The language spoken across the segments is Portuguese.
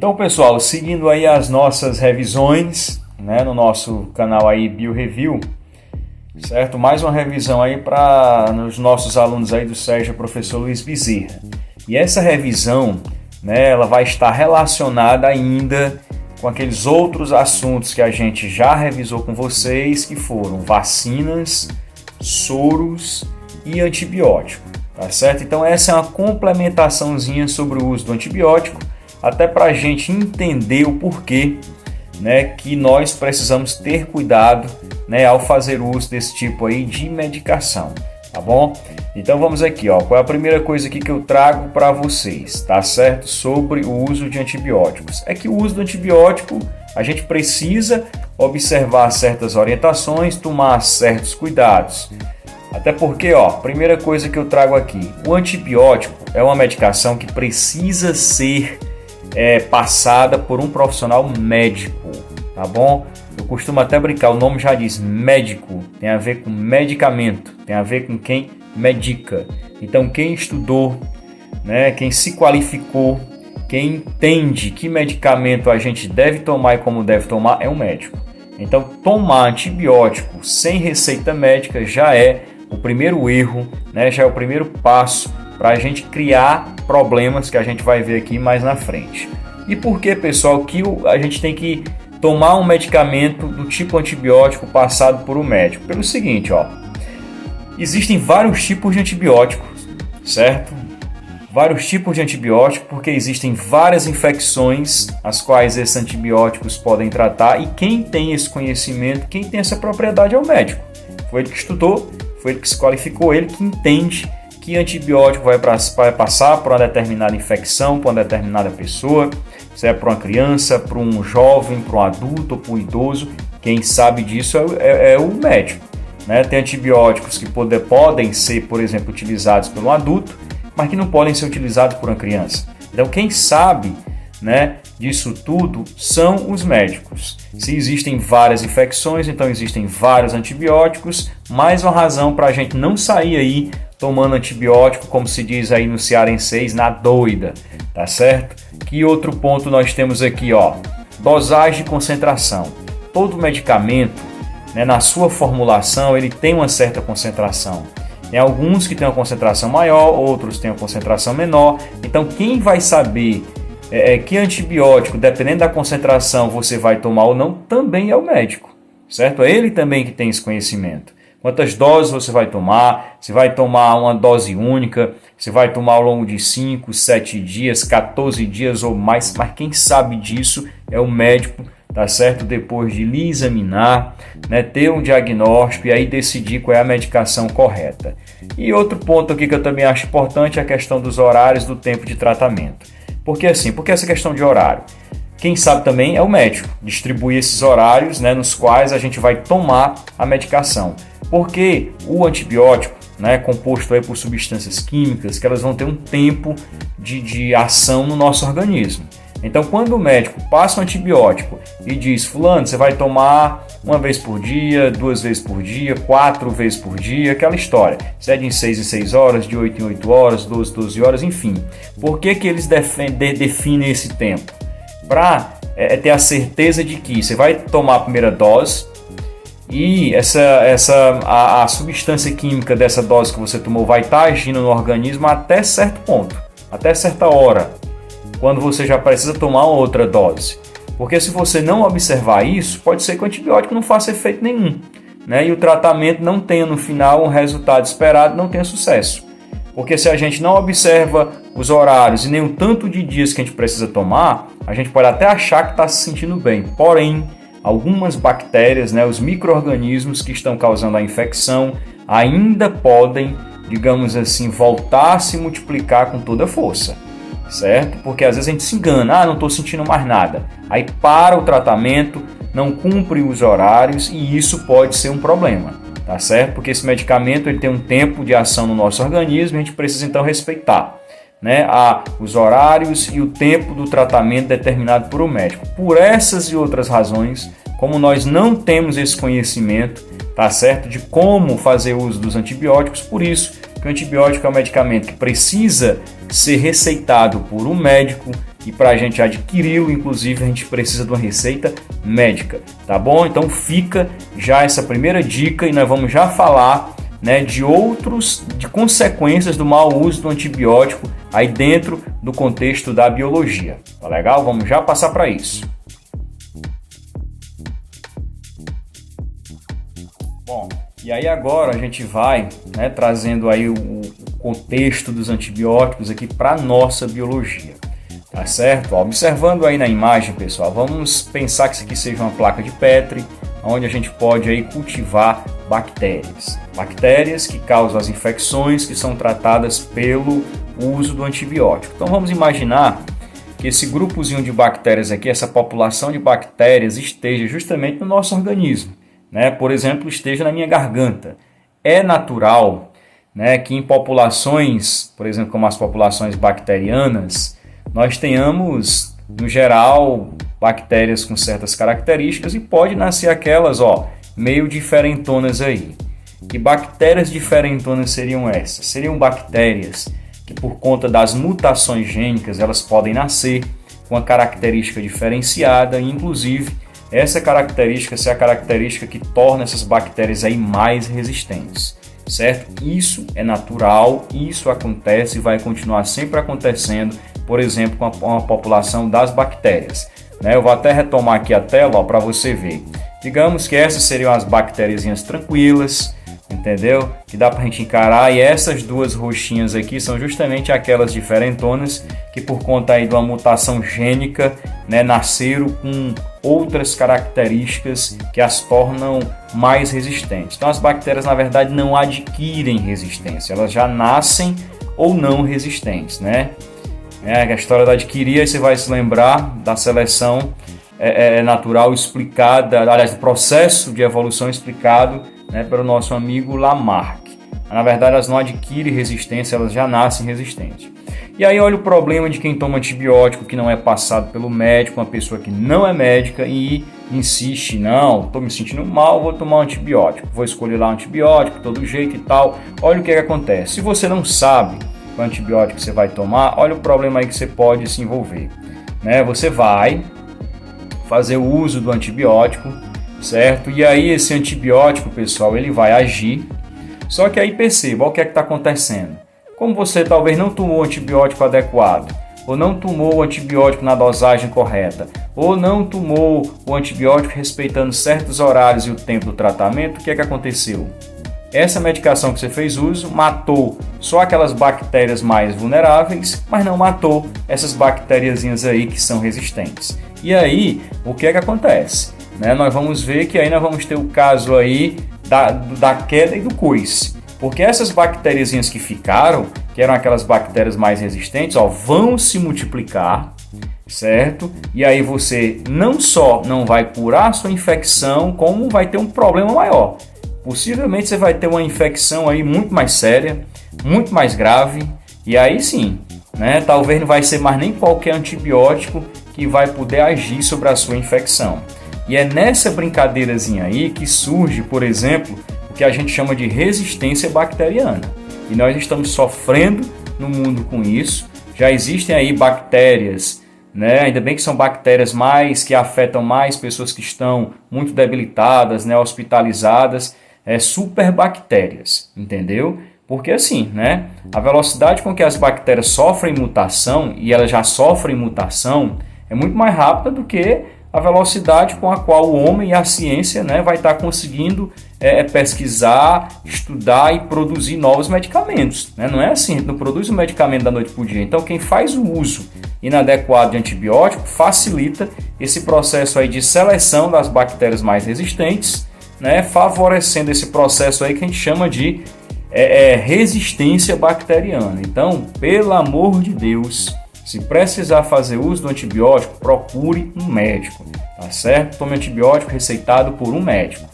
Então, pessoal, seguindo aí as nossas revisões, né, no nosso canal aí BioReview, certo? Mais uma revisão aí para os nossos alunos aí do Sérgio Professor Luiz Bezerra. E essa revisão, né, ela vai estar relacionada ainda com aqueles outros assuntos que a gente já revisou com vocês, que foram vacinas, soros e antibiótico, tá certo? Então essa é uma complementaçãozinha sobre o uso do antibiótico, até para a gente entender o porquê, né, que nós precisamos ter cuidado, né, ao fazer uso desse tipo aí de medicação, tá bom? Então vamos aqui, ó, qual é a primeira coisa aqui que eu trago para vocês, tá certo? Sobre o uso de antibióticos. É que o uso do antibiótico, a gente precisa observar certas orientações, tomar certos cuidados. Até porque, ó, primeira coisa que eu trago aqui, o antibiótico é uma medicação que precisa ser passada por um profissional médico, tá bom? Eu costumo até brincar, o nome já diz médico, tem a ver com medicamento, tem a ver com quem medica. Então quem estudou, né, quem se qualificou, quem entende que medicamento a gente deve tomar e como deve tomar é um médico. Então tomar antibiótico sem receita médica já é o primeiro erro, né, já é o primeiro passo para a gente criar problemas que a gente vai ver aqui mais na frente. E por que, pessoal, que a gente tem que tomar um medicamento do tipo antibiótico passado por um médico? Pelo seguinte, ó, existem vários tipos de antibióticos, certo? Vários tipos de antibiótico porque existem várias infecções as quais esses antibióticos podem tratar, e quem tem esse conhecimento, quem tem essa propriedade é o médico. Foi ele que estudou, foi ele que se qualificou, ele que entende que antibiótico vai passar por uma determinada infecção, por uma determinada pessoa, se é para uma criança, para um jovem, para um adulto ou para um idoso. Quem sabe disso é o médico, né? Tem antibióticos que podem ser, por exemplo, utilizados por um adulto, mas que não podem ser utilizados por uma criança. Então quem sabe, né, disso tudo são os médicos. Se existem várias infecções, então existem vários antibióticos, mais uma razão para a gente não sair aí tomando antibiótico, como se diz aí no cearenseis, na doida, tá certo? Que outro ponto nós temos aqui, ó, dosagem e concentração. Todo medicamento, né, na sua formulação, ele tem uma certa concentração. Tem alguns que têm uma concentração maior, outros têm uma concentração menor. Então quem vai saber que antibiótico, dependendo da concentração, você vai tomar ou não, também é o médico, certo? É ele também que tem esse conhecimento. Quantas doses você vai tomar, se vai tomar uma dose única, se vai tomar ao longo de 5, 7 dias, 14 dias ou mais, mas quem sabe disso é o médico, tá certo? Depois de lhe examinar, né, ter um diagnóstico e aí decidir qual é a medicação correta. E outro ponto aqui que eu também acho importante é a questão dos horários, do tempo de tratamento. Por que assim? Porque essa questão de horário, quem sabe também é o médico, distribuir esses horários, né, nos quais a gente vai tomar a medicação. Porque o antibiótico, né, composto aí por substâncias químicas, que elas vão ter um tempo de ação no nosso organismo. Então, quando o médico passa um antibiótico e diz, fulano, você vai tomar 1 vez por dia, 2 vezes por dia, 4 vezes por dia, aquela história. Se é de 6 em 6 horas, de 8 em 8 horas, 12 em 12 horas, enfim. Por que eles definem esse tempo? Para ter a certeza de que você vai tomar a primeira dose, e a substância química dessa dose que você tomou vai estar agindo no organismo até certo ponto, até certa hora, quando você já precisa tomar uma outra dose. Porque se você não observar isso, pode ser que o antibiótico não faça efeito nenhum, né? E o tratamento não tenha no final um resultado esperado, não tenha sucesso. Porque se a gente não observa os horários e nem o tanto de dias que a gente precisa tomar, a gente pode até achar que está se sentindo bem, porém, algumas bactérias, né, os micro-organismos que estão causando a infecção ainda podem, digamos assim, voltar a se multiplicar com toda a força, certo? Porque às vezes a gente se engana, não estou sentindo mais nada. Aí para o tratamento, não cumpre os horários e isso pode ser um problema, tá certo? Porque esse medicamento ele tem um tempo de ação no nosso organismo e a gente precisa então respeitar, né, os horários e o tempo do tratamento determinado por um médico. Por essas e outras razões, como nós não temos esse conhecimento, tá certo, de como fazer uso dos antibióticos, por isso que o antibiótico é um medicamento que precisa ser receitado por um médico, e para a gente adquiri-lo, inclusive, a gente precisa de uma receita médica, tá bom? Então fica já essa primeira dica e nós vamos já falar, né, de consequências do mau uso do antibiótico aí dentro do contexto da biologia. Tá legal? Vamos já passar para isso. Bom, e aí agora a gente vai, né, trazendo aí o contexto dos antibióticos aqui para nossa biologia. Tá certo? Observando aí na imagem, pessoal, vamos pensar que isso aqui seja uma placa de Petri, onde a gente pode aí cultivar bactérias. Bactérias que causam as infecções que são tratadas pelo uso do antibiótico. Então vamos imaginar que esse grupozinho de bactérias aqui, essa população de bactérias esteja justamente no nosso organismo, né? Por exemplo, esteja na minha garganta. É natural, né, que em populações, por exemplo, como as populações bacterianas, nós tenhamos, no geral, bactérias com certas características e pode nascer aquelas, meio diferentonas aí. Que bactérias diferentonas seriam essas? Seriam bactérias que, por conta das mutações gênicas, elas podem nascer com uma característica diferenciada e, inclusive, essa característica é a característica que torna essas bactérias aí mais resistentes, certo? Isso é natural, isso acontece e vai continuar sempre acontecendo, por exemplo, com a população das bactérias, né? Eu vou até retomar aqui a tela para você ver. Digamos que essas seriam as bactériazinhas tranquilas, entendeu? Que dá para a gente encarar, e essas duas roxinhas aqui são justamente aquelas diferentonas que, por conta aí de uma mutação gênica, né, nasceram com outras características que as tornam mais resistentes. Então as bactérias, na verdade, não adquirem resistência, elas já nascem ou não resistentes, né? A história da adquirir, aí você vai se lembrar da seleção natural explicada, aliás, do processo de evolução explicado, né, pelo nosso amigo Lamarck. Na verdade, elas não adquirem resistência, elas já nascem resistentes. E aí olha o problema de quem toma antibiótico que não é passado pelo médico, uma pessoa que não é médica e insiste, não, estou me sentindo mal, vou tomar um antibiótico, vou escolher lá um antibiótico, de todo jeito e tal. Olha o que acontece. Se você não sabe qual antibiótico você vai tomar, olha o problema aí que você pode se envolver, né? Você vai fazer o uso do antibiótico, certo? E aí esse antibiótico, pessoal, ele vai agir. Só que aí perceba, olha o que está acontecendo. Como você talvez não tomou o antibiótico adequado, ou não tomou o antibiótico na dosagem correta, ou não tomou o antibiótico respeitando certos horários e o tempo do tratamento, o que aconteceu? Essa medicação que você fez uso matou só aquelas bactérias mais vulneráveis, mas não matou essas bactériazinhas aí que são resistentes. E aí, o que acontece? Nós vamos ver que aí nós vamos ter o caso aí da queda e do coice. Porque essas bactériazinhas que ficaram, que eram aquelas bactérias mais resistentes, vão se multiplicar, certo? E aí você não só não vai curar a sua infecção, como vai ter um problema maior. Possivelmente você vai ter uma infecção aí muito mais séria, muito mais grave, e aí sim, né? Talvez não vai ser mais nem qualquer antibiótico que vai poder agir sobre a sua infecção. E é nessa brincadeirazinha aí que surge, por exemplo, o que a gente chama de resistência bacteriana. E nós estamos sofrendo no mundo com isso. Já existem aí bactérias, né? Ainda bem que são bactérias que afetam mais pessoas que estão muito debilitadas, né? Hospitalizadas, superbactérias, entendeu? Porque assim, né? A velocidade com que as bactérias sofrem mutação, e elas já sofrem mutação, é muito mais rápida do que a velocidade com a qual o homem e a ciência, né, vai estar conseguindo pesquisar, estudar e produzir novos medicamentos, né? Não é assim, a gente não produz um medicamento da noite para o dia. Então, quem faz o uso inadequado de antibiótico facilita esse processo aí de seleção das bactérias mais resistentes, né, favorecendo esse processo aí que a gente chama de resistência bacteriana. Então, pelo amor de Deus, se precisar fazer uso do antibiótico, procure um médico, tá certo? Tome antibiótico receitado por um médico.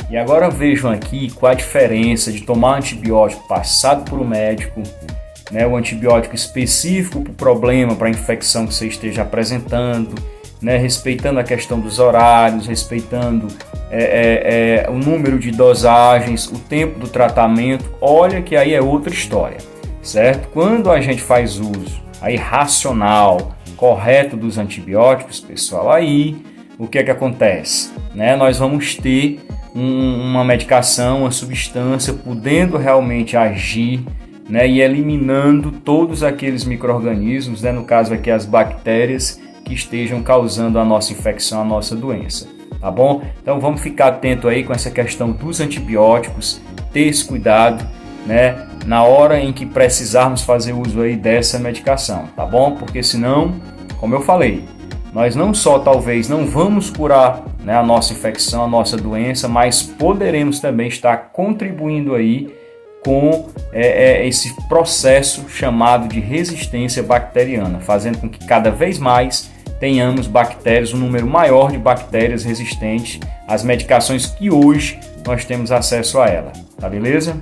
E agora vejam aqui qual a diferença de tomar antibiótico passado por um médico, né, o antibiótico específico para o problema, para a infecção que você esteja apresentando, né, respeitando a questão dos horários, respeitando o número de dosagens, o tempo do tratamento. Olha que aí é outra história, certo? Quando a gente faz uso aí racional, correto dos antibióticos, pessoal, aí o que é que acontece? Né? Nós vamos ter uma medicação, uma substância podendo realmente agir, né, e eliminando todos aqueles micro-organismos, né, no caso aqui as bactérias que estejam causando a nossa infecção, a nossa doença, tá bom? Então vamos ficar atento aí com essa questão dos antibióticos, ter esse cuidado, né, na hora em que precisarmos fazer uso aí dessa medicação, tá bom? Porque senão, como eu falei, nós não só talvez não vamos curar, né, a nossa infecção, a nossa doença, mas poderemos também estar contribuindo aí com esse processo chamado de resistência bacteriana, fazendo com que cada vez mais tenhamos bactérias, um número maior de bactérias resistentes às medicações que hoje nós temos acesso a ela, tá beleza?